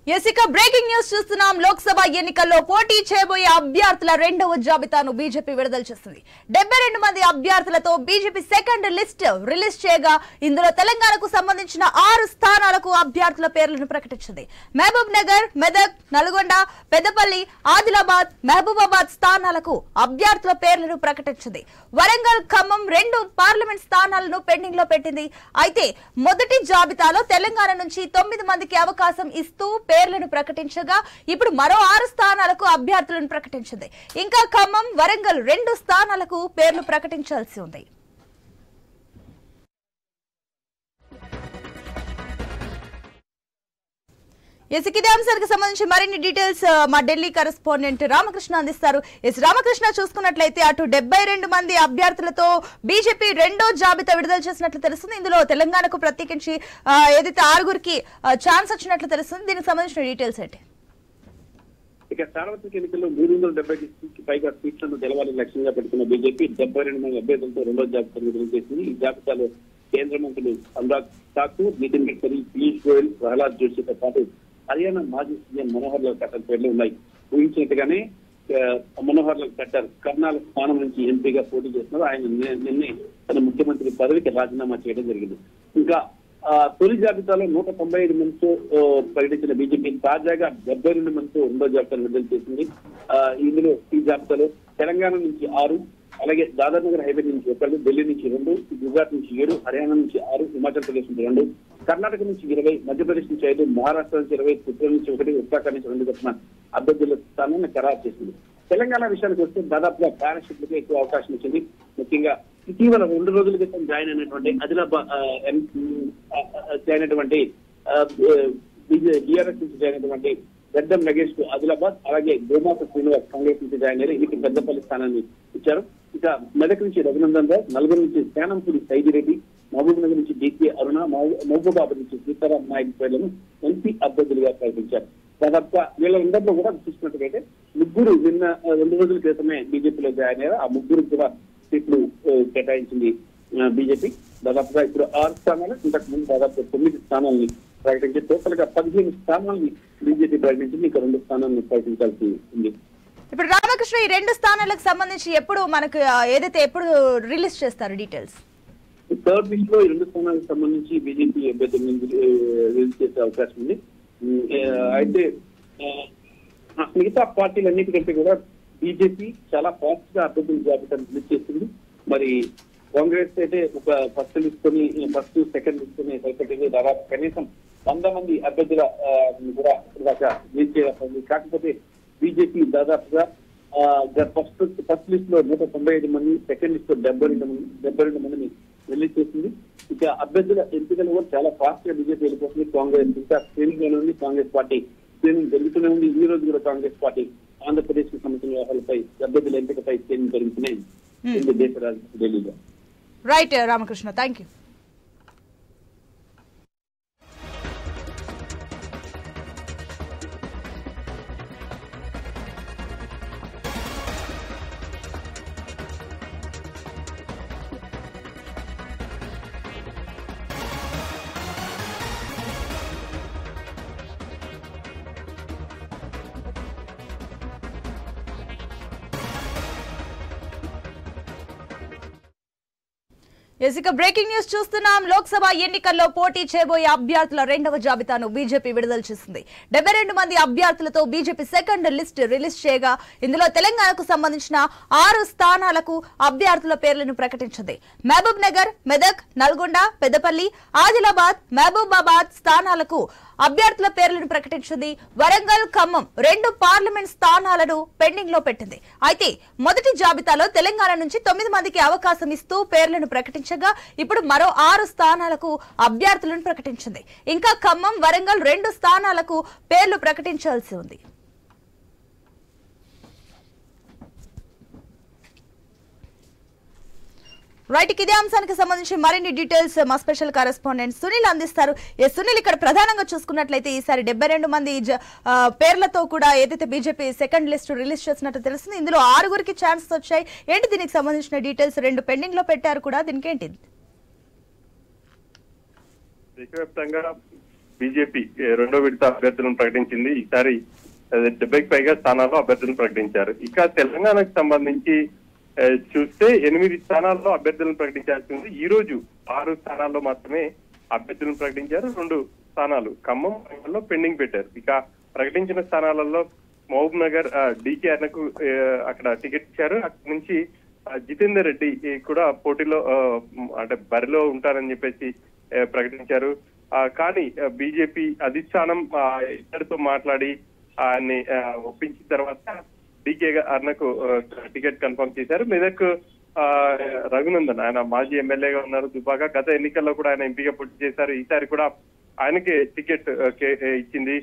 ఇక breaking news చూస్తున్నాం. లోక్సభ ఎన్నికల్లో పోటీ చేయబోయే అభ్యర్థుల రెండవ జాబితాను బీజేపీ విడుదల చేసింది. 72 మంది అభ్యర్థులతో బీజేపీ సెకండ్ లిస్ట్ రిలీజ్ చేయగా ఇందులో తెలంగాణకు సంబంధించిన 6 స్థానాలకు అభ్యర్థుల పేర్లను ప్రకటించింది. మహబూబ్ నగర్, మెదక్, నల్గొండ, పెద్దపల్లి, ఆదిలాబాద్, మహబూబాబాద్ స్థానాలకు అభ్యర్థుల పేర్లను ప్రకటించింది. వరంగల్, ఖమ్మం 2 పార్లమెంట్ స్థానాలను పెండింగ్ లో పెట్టింది. అయితే మొదటి జాబితాలో తెలంగాణ నుంచి 9 మందికి అవకాశం ఇస్తూ పేర్లను ప్రకటించగా ఇప్పుడు మరో 6 స్థానాలకు అభ్యర్థులను ప్రకటించింది. ఇంకా ఖమ్మం, వరంగల్ 2 స్థానాలకు పేర్లు ప్రకటించాల్సి ఉంది. ఇదే అంశానికి సంబంధించి మరిన్ని డీటెయిల్స్ మా ఢిల్లీ కరెస్పాండెంట్ రామకృష్ణ అందిస్తారు. రామకృష్ణ, చూసుకున్నట్లయితే అటు 72 మంది అభ్యర్థులతో బీజేపీ రెండో జాబితా విడుదల చేసినట్లు తెలుస్తుంది. ఇందులో తెలంగాణకు ప్రత్యేకించి ఏదైతే 6గురికి ఛాన్స్ వచ్చినట్లు తెలుస్తుంది. దీనికి సంబంధించిన డీటెయిల్స్ ఏంటి? ఇక సార్వత్రిక ఎన్నికల్లో 370కి పైగా సీట్లను గెలవాలని లక్ష్యంగా పెట్టుకున్న బీజేపీ 72 మంది అభ్యర్థులతో రెండో జాబితాను విడుదల చేసింది. ఈ జాబితాలో కేంద్ర మంత్రులు అనురాగ్ ఠాకూర్, నితిన్ గడ్కరీ, పీయూష్ గోయల్, ప్రహ్లాద్ జోషితో పాటు హర్యానా మాజీ సీఎం మనోహర్ లాల్ ఖట్టర్ పేర్లు ఉన్నాయి. ఊహించినట్టుగానే మనోహర్ లాల్ ఖట్టర్ కర్నాల్ స్థానం నుంచి ఎంపీగా పోటీ చేస్తున్నారు. ఆయన నిన్నే తన ముఖ్యమంత్రి పదవికి రాజీనామా చేయడం జరిగింది. ఇంకా తొలి జాబితాలో 195 మందితో ప్రకటించిన బీజేపీ తాజాగా 72 మందితో రెండో జాబితాను విడుదల చేసింది. ఇందులో ఈ జాబితాలో తెలంగాణ నుంచి 6, అలాగే దాదర్ నగర్ హైవే నుంచి 1, ఢిల్లీ నుంచి 2, గుజరాత్ నుంచి 7, హర్యానా నుంచి 6, హిమాచల్ ప్రదేశ్ నుంచి 2, కర్ణాటక నుంచి 20, మధ్యప్రదేశ్ నుంచి 5, మహారాష్ట్ర నుంచి 20, త్రిపుర నుంచి 1, ఉత్తరాఖండ్ నుంచి 2 తరఫున అభ్యర్థుల స్థానాన్ని ఖరారు చేసింది. తెలంగాణ విషయానికి వస్తే దాదాపుగా పారాషూట్లకే ఎక్కువ అవకాశం వచ్చింది. ముఖ్యంగా ఇటీవల 2 రోజుల క్రితం జాయిన్ అయినటువంటి ఆదిలాబాద్ బీఆర్ఎస్ నుంచి జాయిన్ అయినటువంటి గడ్డం నగేష్ కు ఆదిలాబాద్, అలాగే గోమాత శ్రీనివాస్ కాంగ్రెస్ నుంచి జాయిన్ అయ్యారు. వీటికి పెద్దపల్లి స్థానాన్ని ఇచ్చారు. ఇక మెదక్ నుంచి రఘునందన్ రావు, నల్గొండ నుంచి శానంపూడి సైదిరెడ్డి, మహబూబ్ నగర్ నుంచి డికే అరుణ, మహబూబాబాద్ నుంచి సీతారాం నాయక్ పేర్లను ఎంపీ అభ్యర్థులుగా ప్రకటించారు. దాదాపుగా వీళ్ళందరిలో కూడా చూసినట్టుగైతే 3 నిన్న 2 రోజుల క్రితమే బీజేపీలో జాయిన్ అయ్యారు. ఆ 3 కూడా సీట్లు కేటాయించింది బీజేపీ. దాదాపుగా ఇప్పుడు 6 స్థానాలు, ఇంతకు ముందు దాదాపు 9 స్థానాలని ప్రకటించి టోటల్ గా 15 స్థానాలని బీజేపీ ప్రకటించింది. ఇంకా 2 స్థానాలను ప్రకటించాల్సి ఉంది. ఇప్పుడు రామకృష్ణ, ఈ 2 స్థానాలకు సంబంధించి ఎప్పుడు మనకు ఎప్పుడు రిలీజ్ చేస్తారు డీటెయిల్స్? థర్డ్ వీక్ లో ఈ 2 స్థానాలకు సంబంధించి బీజేపీ అభ్యర్థులను రిలీజ్ చేసే అవకాశం ఉంది. అయితే మిగతా పార్టీలన్నిటికంటే కూడా బీజేపీ చాలా ఫాస్ట్ గా అభ్యర్థుల జాబితాను రిలీజ్ చేస్తుంది. మరి కాంగ్రెస్ అయితే ఒక ఫస్ట్, సెకండ్ లిస్టుని సరిపెట్టింది. దాదాపు కనీసం 100 మంది అభ్యర్థుల కూడా దాకా రిలీజ్ చేయాలి. కాకపోతే బీజేపీ దాదాపుగా ఫస్ట్ లిస్ట్ లో 195 మంది, సెకండ్ లిస్ట్ లో 72 మందిని రిలీజ్ చేసింది. ఇక అభ్యర్థుల ఎంపికలు కూడా చాలా ఫాస్ట్ గా బీజేపీ వెళ్ళిపోతుంది. కాంగ్రెస్ ఇంకా స్క్రీనింగ్ లోనే ఉంది. కాంగ్రెస్ పార్టీ స్క్రీనింగ్ జరుగుతూనే ఉంది. ఈ రోజు కూడా కాంగ్రెస్ పార్టీ ఆంధ్రప్రదేశ్ కు సంబంధించిన వ్యవహారాలపై అభ్యర్థుల ఎంపికపై స్క్రీనింగ్ జరుగుతున్నాయి దేశ రాజధాని ఢిల్లీలో. Right Ramakrishna, thank you. ఇక బ్రేకింగ్ న్యూస్ చూస్తున్నాం. లోక్సభ ఎన్నికల్లో పోటీ చేయబోయే అభ్యర్థుల రెండవ జాబితాను బీజేపీ విడుదల చేసింది. 72 మంది అభ్యర్థులతో బీజేపీ సెకండ్ లిస్ట్ రిలీజ్ చేయగా ఇందులో తెలంగాణకు సంబంధించిన 6 స్థానాలకు అభ్యర్థుల పేర్లను ప్రకటించింది. మహబూబ్ నగర్, మెదక్, నల్గొండ, పెద్దపల్లి, ఆదిలాబాద్, మహబూబాబాద్ స్థానాలకు అభ్యర్థుల పేర్లను ప్రకటించింది. వరంగల్, ఖమ్మం 2 పార్లమెంట్ స్థానాలను పెండింగ్ లో పెట్టింది. అయితే మొదటి జాబితాలో తెలంగాణ నుంచి 9 మందికి అవకాశం ఇస్తూ పేర్లను ప్రకటించగా ఇప్పుడు మరో 6 స్థానాలకు అభ్యర్థులను ప్రకటించింది. ఇంకా ఖమ్మం, వరంగల్ 2 స్థానాలకు పేర్లు ప్రకటించాల్సి ఉంది. రైట్, ఇదే అంశానికి సంబంధించి మరిన్ని డీటెయిల్స్ మా స్పెషల్ కరెస్పాండెంట్ సునీల్ అందిస్తారు. సునీల్, ఇక్కడ ప్రధానంగా చూసుకున్నట్లయితే ఈసారి 72 మంది పేర్లతో కూడా ఏదైతే బీజేపీ సెకండ్ లిస్ట్ రిలీజ్ చేసినట్టు తెలుస్తుంది. ఇందులో 6గురికి ఛాన్సెస్ వచ్చాయి. ఏంటి దీనికి సంబంధించిన డీటెయిల్స్? 2 పెండింగ్ లో పెట్టారు కూడా, దీనికి ఏంటి? దేశవ్యాప్తంగా బీజేపీ రెండో విడత అభ్యర్థులను ప్రకటించింది. ఈసారి 70కి పైగా స్థానాల్లో అభ్యర్థులను ప్రకటించారు. ఇక తెలంగాణకు సంబంధించి చూస్తే 8 స్థానాల్లో అభ్యర్థులను ప్రకటించాల్సింది. ఈ రోజు 6 స్థానాల్లో మాత్రమే అభ్యర్థులను ప్రకటించారు. 2 స్థానాలు ఖమ్మంలో పెండింగ్ పెట్టారు. ఇక ప్రకటించిన స్థానాలలో మహబూబ్ నగర్ డికే అన్నకు అక్కడ టికెట్ ఇచ్చారు. అక్కడి నుంచి జితేందర్ రెడ్డి కూడా పోటీలో అంటే బరిలో ఉంటారని చెప్పేసి ప్రకటించారు. కానీ బీజేపీ అధిష్టానం ఇద్దరితో మాట్లాడి ఆయన్ని ఒప్పించిన తర్వాత డికే అన్నకు టికెట్ కన్ఫర్మ్ చేశారు. మెదక్ రఘునందన్ ఆయన మాజీ ఎమ్మెల్యేగా ఉన్నారు. దుబ్బాక గత ఎన్నికల్లో కూడా ఆయన ఎంపీగా పోటీ చేశారు. ఈసారి కూడా ఆయనకే టికెట్ ఇచ్చింది.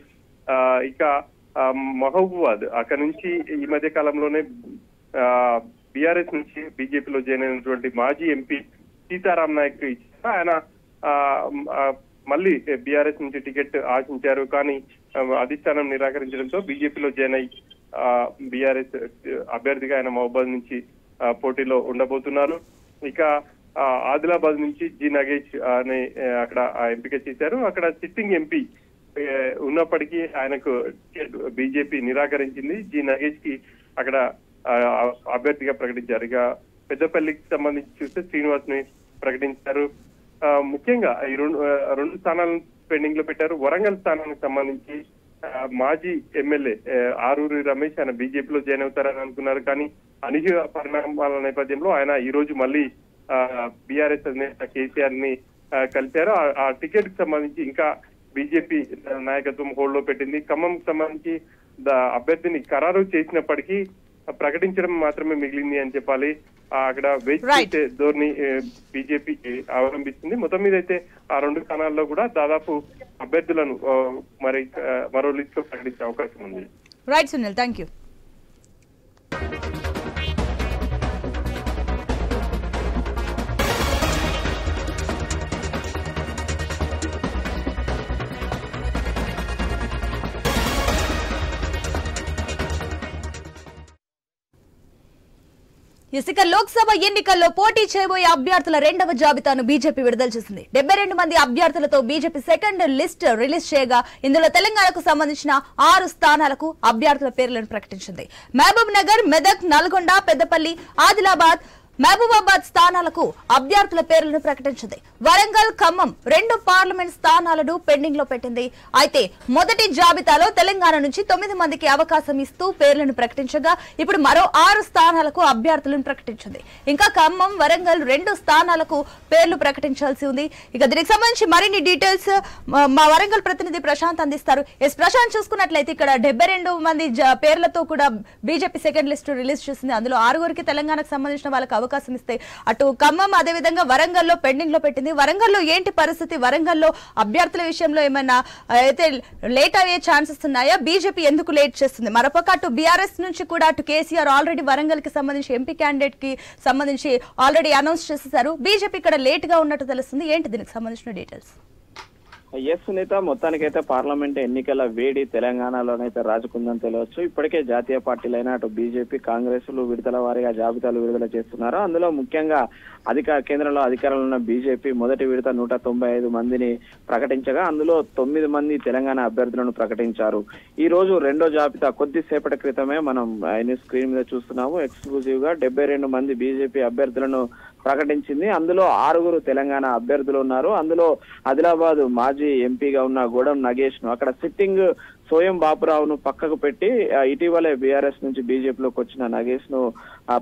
ఇక మహబూబాద్ అక్కడ నుంచి ఈ మధ్య కాలంలోనే బీఆర్ఎస్ నుంచి బీజేపీలో జాయిన్ అయినటువంటి మాజీ ఎంపీ సీతారాం నాయక్ ఇచ్చారు. ఆయన మళ్ళీ బీఆర్ఎస్ నుంచి టికెట్ ఆశించారు. కానీ అధిష్టానం నిరాకరించడంతో బీజేపీలో జాయిన్ అయి బీఆర్ఎస్ అభ్యర్థిగా ఆయన మహబూబాద్ నుంచి పోటీలో ఉండబోతున్నారు. ఇక ఆదిలాబాద్ నుంచి జి నగేష్ అని అక్కడ ఎంపిక చేశారు. అక్కడ సిట్టింగ్ ఎంపీ ఉన్నప్పటికీ ఆయనకు బీజేపీ నిరాకరించింది. జి నగేష్ కి అక్కడ అభ్యర్థిగా ప్రకటించారు. ఇక పెద్దపల్లికి సంబంధించి చూస్తే శ్రీనివాస్ ని ప్రకటించారు. ముఖ్యంగా ఈ రెండు స్థానాలను పెండింగ్ లో పెట్టారు. వరంగల్ స్థానానికి సంబంధించి మాజీ ఎమ్మెల్యే ఆరూరి రమేష్ ఆయన బీజేపీలో జాయిన్ అవుతారని అనుకున్నారు. కానీ అనూహ్య పరిణామాల నేపథ్యంలో ఆయన ఈ రోజు మళ్ళీ బీఆర్ఎస్ అధినేత కేసీఆర్ ని కలిశారు. ఆ టికెట్ కి సంబంధించి ఇంకా బీజేపీ నాయకత్వం హోల్డ్ లో పెట్టింది. ఖమ్మంకి సంబంధించి అభ్యర్థిని ఖరారు చేసినప్పటికీ ప్రకటించడం మాత్రమే మిగిలింది అని చెప్పాలి. అక్కడ వేచి చూసే ధోరణి బీజేపీ అవలంబిస్తుంది. మొత్తం మీద అయితే ఆ 2 స్థానాల్లో కూడా దాదాపు అభ్యర్థులను మరో లిస్ట్ లో ప్రకటించే అవకాశం ఉంది. Right Sunil, thank you. ఇసుక లోక్సభ ఎన్నికల్లో పోటీ చేయబోయే అభ్యర్థుల 2వ జాబితాను బీజేపీ విడుదల చేసింది. 72 మంది అభ్యర్థులతో బీజేపీ సెకండ్ లిస్ట్ రిలీజ్ చేయగా ఇందులో తెలంగాణకు సంబంధించిన 6 స్థానాలకు అభ్యర్థుల పేర్లను ప్రకటించింది. మహబూబ్ నగర్, మెదక్, నల్గొండ, పెద్దపల్లి, ఆదిలాబాద్, మహబూబాబాద్ స్థానాలకు అభ్యర్థుల పేర్లను ప్రకటించింది. వరంగల్, ఖమ్మం 2 పార్లమెంట్ స్థానాలను పెండింగ్ లో పెట్టింది. అయితే మొదటి జాబితాలో తెలంగాణ నుంచి 9 మందికి అవకాశం ఇస్తూ పేర్లను ప్రకటించగా ఇప్పుడు మరో 6 స్థానాలకు అభ్యర్థులను ప్రకటించింది. ఇంకా ఖమ్మం, వరంగల్ 2 స్థానాలకు పేర్లు ప్రకటించాల్సి ఉంది. ఇక దీనికి సంబంధించి మరిన్ని డీటెయిల్స్ మా వరంగల్ ప్రతినిధి ప్రశాంత్ అందిస్తారు. ప్రశాంత్, చూసుకున్నట్లయితే ఇక్కడ 72 మంది పేర్లతో కూడా బీజేపీ సెకండ్ లిస్ట్ రిలీజ్ చేసింది. అందులో 6 తెలంగాణకు సంబంధించిన వాళ్ళకి అవకాశం ఇస్తే అటు ఖమ్మం అదేవిధంగా వరంగల్లో పెండింగ్ లో పెట్టింది. వరంగల్లో ఏంటి పరిస్థితి? వరంగల్లో అభ్యర్థుల విషయంలో ఏమైనా అయితే లేట్ అయ్యే ఛాన్సెస్ ఉన్నాయా? బీజేపీ ఎందుకు లేట్ చేస్తుంది? మరోపక్క అటు బీఆర్ఎస్ నుంచి కూడా అటు కేసీఆర్ ఆల్రెడీ వరంగల్ కి సంబంధించి ఎంపీ క్యాండిడేట్ కి సంబంధించి ఆల్రెడీ అనౌన్స్ చేసేసారు. బీజేపీ ఇక్కడ లేట్ గా ఉన్నట్టు తెలుస్తుంది. ఏంటి దీనికి సంబంధించిన డీటెయిల్స్? ఎస్ సునీత, మొత్తానికైతే పార్లమెంట్ ఎన్నికల వేడి తెలంగాణలోనైతే రాజుకుందని తెలియవచ్చు. ఇప్పటికే జాతీయ పార్టీలైన అటు బీజేపీ, కాంగ్రెస్ విడతల వారీగా జాబితాలు విడుదల చేస్తున్నారు. అందులో ముఖ్యంగా కేంద్రంలో అధికారంలో ఉన్న బీజేపీ మొదటి విడత 195 మందిని ప్రకటించగా అందులో 9 మంది తెలంగాణ అభ్యర్థులను ప్రకటించారు. ఈ రోజు 2వ జాబితా కొద్దిసేపటి క్రితమే మనం స్క్రీన్ మీద చూస్తున్నాము. ఎక్స్క్లూజివ్ గా 72 మంది బీజేపీ అభ్యర్థులను ప్రకటించింది. అందులో 6 తెలంగాణ అభ్యర్థులు ఉన్నారు. అందులో ఆదిలాబాద్ మాజీ ఎంపీగా ఉన్న గూడెం నగేష్ ను అక్కడ సిట్టింగ్ సోయం బాపురావును పక్కకు పెట్టి ఇటీవలే బీఆర్ఎస్ నుంచి బీజేపీలోకి వచ్చిన నగేష్ ను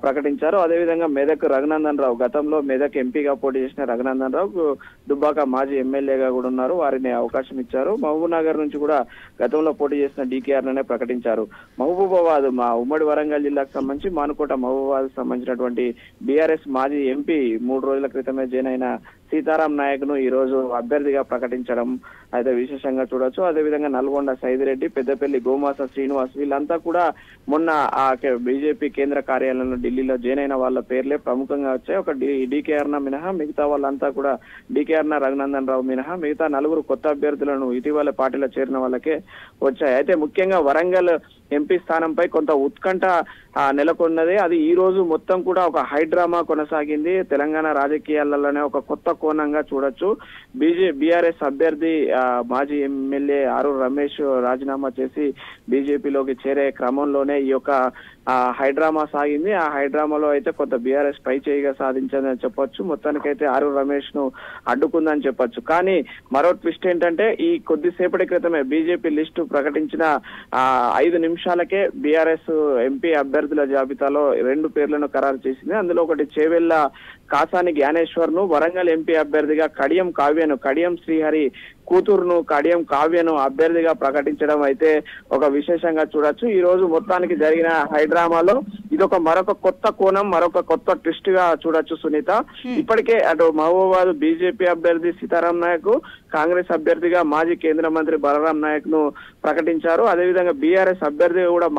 ప్రకటించారు. అదేవిధంగా మెదక్ రఘునందన్ రావు, గతంలో మెదక్ ఎంపీగా పోటీ చేసిన రఘునందన్ రావు దుబ్బాక మాజీ ఎమ్మెల్యేగా కూడా ఉన్నారు. వారిని అవకాశం ఇచ్చారు. మహబూబ్ నగర్ నుంచి కూడా గతంలో పోటీ చేసిన డీకేఆర్ నే ప్రకటించారు. మహబూబాబాద్ మా ఉమ్మడి వరంగల్ జిల్లాకు సంబంధించి మానుకోట మహబూబాబాద్ సంబంధించినటువంటి బీఆర్ఎస్ మాజీ ఎంపీ 3 రోజుల క్రితమే జాయిన్ అయిన సీతారాం నాయక్ ను ఈ రోజు అభ్యర్థిగా ప్రకటించడం అయితే విశేషంగా చూడొచ్చు. అదేవిధంగా నల్గొండ సైదిరెడ్డి, పెద్దపల్లి గోమాస శ్రీనివాస్ వీళ్ళంతా కూడా మొన్న బీజేపీ కేంద్ర కార్యాలయంలో ఢిల్లీలో జాయిన్ అయిన వాళ్ళ పేర్లే ప్రముఖంగా వచ్చాయి. ఒక డీకేఆర్ మినహా మిగతా వాళ్ళంతా కూడా డీకేఆర్ రఘునందన్ రావు మినహా మిగతా 4 కొత్త అభ్యర్థులను ఇటీవల పార్టీలో చేరిన వాళ్ళకే వచ్చాయి. అయితే ముఖ్యంగా వరంగల్ ఎంపీ స్థానంపై కొంత ఉత్కంఠ నెలకొన్నది. అది ఈ రోజు మొత్తం కూడా ఒక హైడ్రామా కొనసాగింది. తెలంగాణ రాజకీయాలలోనే ఒక కొత్త కోణంగా చూడొచ్చు. బీఆర్ఎస్ అభ్యర్థి మాజీ ఎమ్మెల్యే ఆరూరు రమేష్ రాజీనామా చేసి బీజేపీలోకి చేరే క్రమంలోనే ఈ యొక్క హైడ్రామా సాగింది. ఆ హైడ్రామాలో అయితే కొంత బీఆర్ఎస్ పై చేయిగా సాధించిందని చెప్పొచ్చు. మొత్తానికైతే ఆరూరు రమేష్ ను అడ్డుకుందని చెప్పొచ్చు. కానీ మరో ట్విస్ట్ ఏంటంటే ఈ కొద్దిసేపటి క్రితమే బీజేపీ లిస్టు ప్రకటించిన 5 నిమిషాలకే బీఆర్ఎస్ ఎంపీ అభ్యర్థుల జాబితాలో 2 పేర్లను ఖరారు చేసింది. అందులో ఒకటి చేవెళ్ల కాసాని జ్ఞానేశ్వర్ ను, వరంగల్ ఎంపీ అభ్యర్థిగా కడియం శ్రీహరి కూతురును కడియం కావ్యను అభ్యర్థిగా ప్రకటించడం అయితే ఒక విశేషంగా చూడొచ్చు. ఈ రోజు మొత్తానికి జరిగిన హైడ్రామాలో ఇదొక మరొక కొత్త కోణం, మరొక కొత్త ట్విస్ట్ గా చూడొచ్చు సునీత. ఇప్పటికే అటు మహబూబాబాద్ బీజేపీ అభ్యర్థి సీతారాం నాయక్, కాంగ్రెస్ అభ్యర్థిగా మాజీ కేంద్ర మంత్రి బలరాం నాయక్ ను ప్రకటించారు. అదేవిధంగా బీఆర్ఎస్ అభ్యర్థిగా కూడా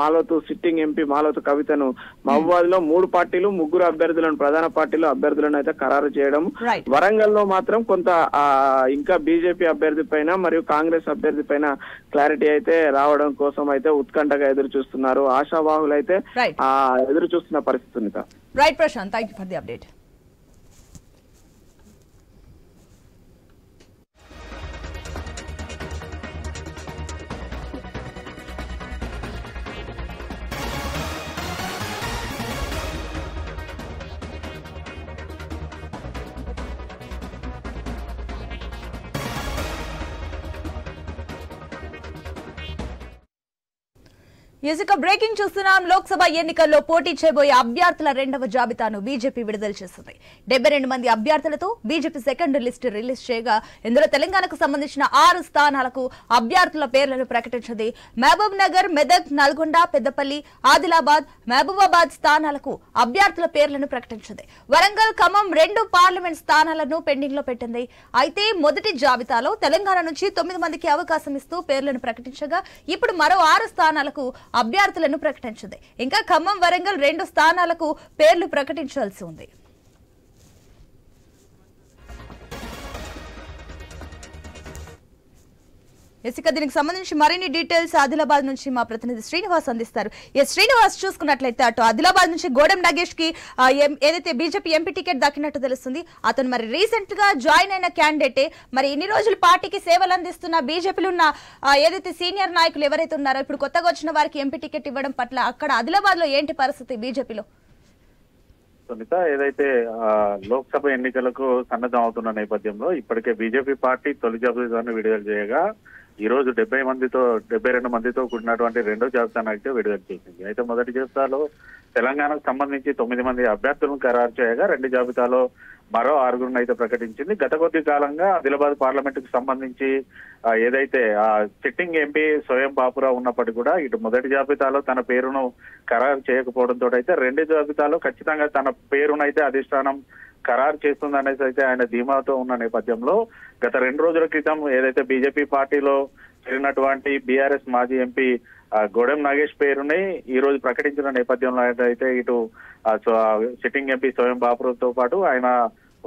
సిట్టింగ్ ఎంపీ మాలోతు కవితను మహబూబాబాద్ లో 3 పార్టీలు 3 అభ్యర్థులను ప్రధాన పార్టీలు అభ్యర్థులను అయితే ఖరారు చేయడం. వరంగల్ లో మాత్రం కొంత ఇంకా బీజేపీ అభ్యర్థి పైన మరియు కాంగ్రెస్ అభ్యర్థి పైన క్లారిటీ అయితే రావడం కోసం అయితే ఉత్కంఠగా ఎదురు చూస్తున్నారు. ఆశావాహులు అయితే ఎదురు చూస్తున్న పరిస్థితి. Right Prashant, thank you for the update. ఇసుక బ్రేకింగ్ చూస్తున్నాం. లోక్సభ ఎన్నికల్లో పోటీ చేయబోయే అభ్యర్థుల 2వ జాబితాను బీజేపీ విడుదల చేసింది. 72 మంది అభ్యర్థులతో బీజేపీ సెకండ్ లిస్ట్ రిలీజ్ చేయగా ఇందులో తెలంగాణకు సంబంధించిన 6 స్థానాలకు అభ్యర్థుల పేర్లను ప్రకటించింది. మహబూబ్ నగర్, మెదక్, నల్గొండ, పెద్దపల్లి, ఆదిలాబాద్, మహబూబాబాద్ స్థానాలకు అభ్యర్థుల పేర్లను ప్రకటించింది. వరంగల్, ఖమ్మం 2 పార్లమెంట్ స్థానాలను పెండింగ్ లో పెట్టింది. అయితే మొదటి జాబితాలో తెలంగాణ నుంచి 9 మందికి అవకాశం ఇస్తూ పేర్లను ప్రకటించగా ఇప్పుడు మరో 6 స్థానాలకు అభ్యర్థులను ప్రకటించింది. ఇంకా ఖమ్మం, వరంగల్ 2 స్థానాలకు పేర్లు ప్రకటించాల్సి ఉంది. ఇక దీనికి సంబంధించి మరిన్ని డీటెయిల్స్ ఆదిలాబాద్ నుంచి మా ప్రతినిధి శ్రీనివాస్ అందిస్తారు. శ్రీనివాస్, చూసుకున్నట్లయితే అటు ఆదిలాబాద్ నుంచి గోడెం నాగేష్ కి ఏదైతే బీజేపీ ఎంపీ టికెట్ దక్కినట్టు తెలుస్తుంది. అతను మరి రీసెంట్ గా జాయిన్ అయిన క్యాండిడేటే. మరి ఇన్ని రోజులు పార్టీకి సేవలు అందిస్తున్న బీజేపీలో ఉన్న ఏదైతే సీనియర్ నాయకులు ఎవరైతే ఉన్నారో ఇప్పుడు కొత్తగా వచ్చిన వారికి ఎంపీ టికెట్ ఇవ్వడం పట్ల అక్కడ ఆదిలాబాద్ లో ఏంటి పరిస్థితి బీజేపీలో? సునీత, ఏదైతే లోక్సభ ఎన్నికలకు సన్నద్ధం అవుతున్న నేపథ్యంలో ఇప్పటికే బీజేపీ పార్టీ తొలి జాబితాను విడుదల చేయగా ఈ రోజు 72 మందితో కూడినటువంటి 2వ జాబితాను అయితే విడుదల చేసింది. అయితే మొదటి జాబితాలో తెలంగాణకు సంబంధించి 9 మంది అభ్యర్థులను ఖరారు చేయగా 2 జాబితాలో మరో 6గురిని అయితే ప్రకటించింది. గత కొద్ది కాలంగా ఆదిలాబాద్ పార్లమెంట్ కు సంబంధించి ఏదైతే సిట్టింగ్ ఎంపీ స్వయం బాపురావు ఉన్నప్పటికీ కూడా ఇటు మొదటి జాబితాలో తన పేరును ఖరారు చేయకపోవడంతో అయితే 2 జాబితాలో ఖచ్చితంగా తన పేరునైతే అధిష్టానం ఖరారు చేస్తుందనేసి అయితే ఆయన ధీమాతో ఉన్న నేపథ్యంలో గత 2 రోజుల క్రితం ఏదైతే బీజేపీ పార్టీలో చేరినటువంటి బీఆర్ఎస్ మాజీ ఎంపీ గోడెం నాగేష్ పేరుని ఈ రోజు ప్రకటించిన నేపథ్యంలో అయితే ఇటు సిట్టింగ్ ఎంపీ స్వయం బాపురావుతో పాటు ఆయన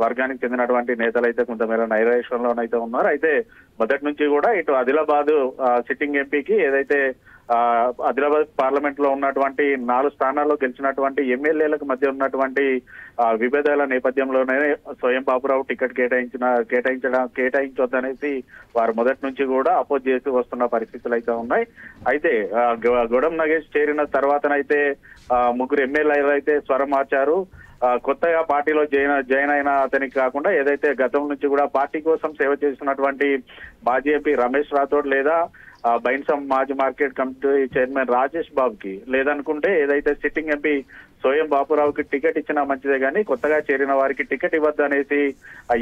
వర్గానికి చెందినటువంటి నేతలు అయితే కొంతమేర నైరాశ్యంలోనైతే ఉన్నారు. అయితే మొదటి నుంచి కూడా ఇటు ఆదిలాబాద్ సిట్టింగ్ ఎంపీకి ఏదైతే ఆదిలాబాద్ పార్లమెంట్ లో ఉన్నటువంటి 4 స్థానాల్లో గెలిచినటువంటి ఎమ్మెల్యేలకు మధ్య ఉన్నటువంటి విభేదాల నేపథ్యంలోనే స్వయం బాపురావు టికెట్ కేటాయించొద్దనేసి వారు మొదటి నుంచి కూడా అపోజ్ చేసి వస్తున్న పరిస్థితులు అయితే ఉన్నాయి. అయితే గోడెం నాగేష్ చేరిన తర్వాతనైతే 3 ఎమ్మెల్యేలు అయితే స్వరం మార్చారు. కొత్తగా పార్టీలో జాయిన్ అయిన అతనికి కాకుండా ఏదైతే గతం నుంచి కూడా పార్టీ కోసం సేవ చేస్తున్నటువంటి మాజీ ఎంపీ రమేష్ రాథోడ్ లేదా బైన్సం మాజీ మార్కెట్ కమిటీ చైర్మన్ రాజేష్ బాబుకి లేదనుకుంటే ఏదైతే సిట్టింగ్ ఎంపీ స్వయం బాపురావుకి టికెట్ ఇచ్చినా మంచిదే కానీ కొత్తగా చేరిన వారికి టికెట్ ఇవ్వద్దు అనేసి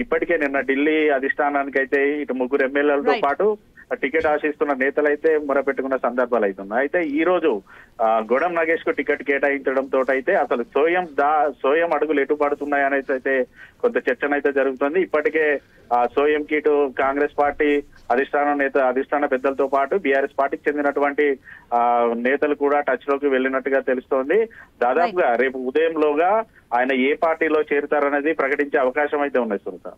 ఇప్పటికే నిన్న ఢిల్లీ అధిష్టానానికి అయితే ఇటు 3 ఎమ్మెల్యేలతో పాటు టికెట్ ఆశిస్తున్న నేతలైతే మొరపెట్టుకున్న సందర్భాలు అవుతున్నాయి. అయితే ఈ రోజు గోడెం నాగేష్ కు టికెట్ కేటాయించడంతో అయితే అసలు సోయం అడుగులు ఎటు పడుతున్నాయి అనేసి అయితే కొంత చర్చనైతే జరుగుతుంది. ఇప్పటికే సోయం కి ఇటు కాంగ్రెస్ పార్టీ అధిష్టాన పెద్దలతో పాటు బీఆర్ఎస్ పార్టీకి చెందినటువంటి నేతలు కూడా టచ్ లోకి వెళ్ళినట్టుగా తెలుస్తోంది. దాదాపుగా రేపు ఉదయంలోగా ఆయన ఏ పార్టీలో చేరుతారనేది ప్రకటించే అవకాశం అయితే ఉన్నాయి సునీత.